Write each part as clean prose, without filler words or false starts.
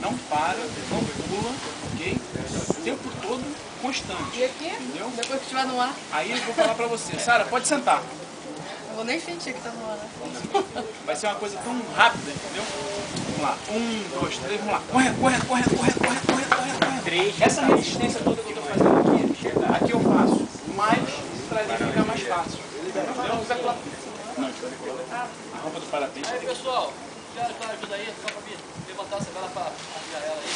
Não para, não pula, ok? O tempo todo constante. E aqui, entendeu? depois que estiver no ar, Aí eu vou falar pra você, Sara, pode sentar. eu vou nem sentir que tá no ar, né? Vai ser uma coisa tão rápida, entendeu? Vamos lá, 1, 2, 3, vamos lá. Correndo, correndo, correndo, correndo, correndo, correndo, correndo, correndo. Essa resistência toda que eu tô fazendo aqui eu faço mais pra ele ficar mais fácil. Entendeu? Não, a rampa do parapente. Aí, pessoal, quero que ajuda aí, só pra mim levantar essa vela pra afiar ela aí.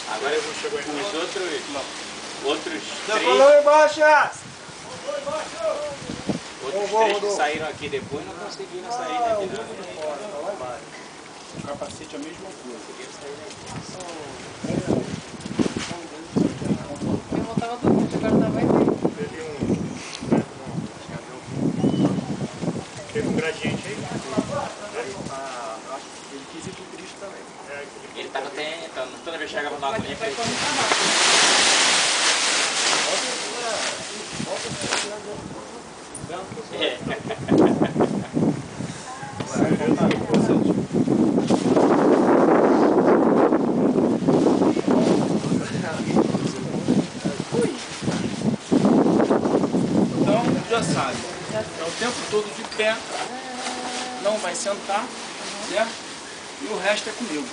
Agora eu vou chegar com os outros três. Falou embaixo! Outros três que saíram aqui depois não conseguiram sair daqui não. O capacete é a mesma coisa. Eu voltava dormindo, agora tá mais bem. Teve um gradiente aí? Acho que ele quis ir pro Cristo também. Ele tava tentando, toda vez que chegava na agonia Vai pra correr pra Então, já sabe, é o tempo todo de pé, não vai sentar, certo? E o resto é comigo.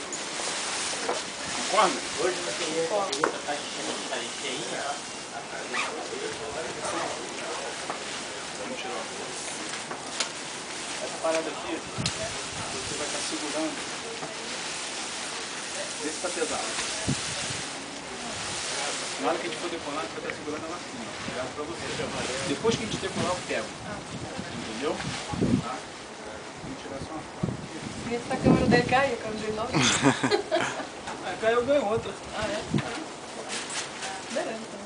Concorda? Hoje não tem essa tá cheinha. Vamos tirar uma coisa. Essa parada aqui, você vai estar segurando. Vê se está pesado. Na hora que a gente for decolar, a gente vai estar segurando ela assim, ó. Obrigado pra você. Depois que a gente decolar, eu pego. Entendeu? Tá? Vamos tirar só uma foto aqui. E essa câmera dele caiu, caiu de novo. Aí caiu, eu ganho outra. Ah, é? Beleza, então.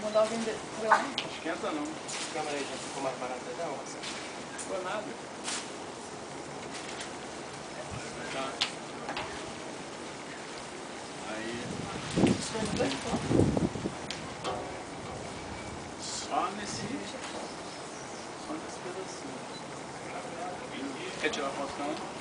Vou mandar alguém ver lá. Esquenta não. A câmera aí já ficou mais barata não? Não ficou nada. Tá. Aí. Só nesse pedacinho. Quer tirar foto não?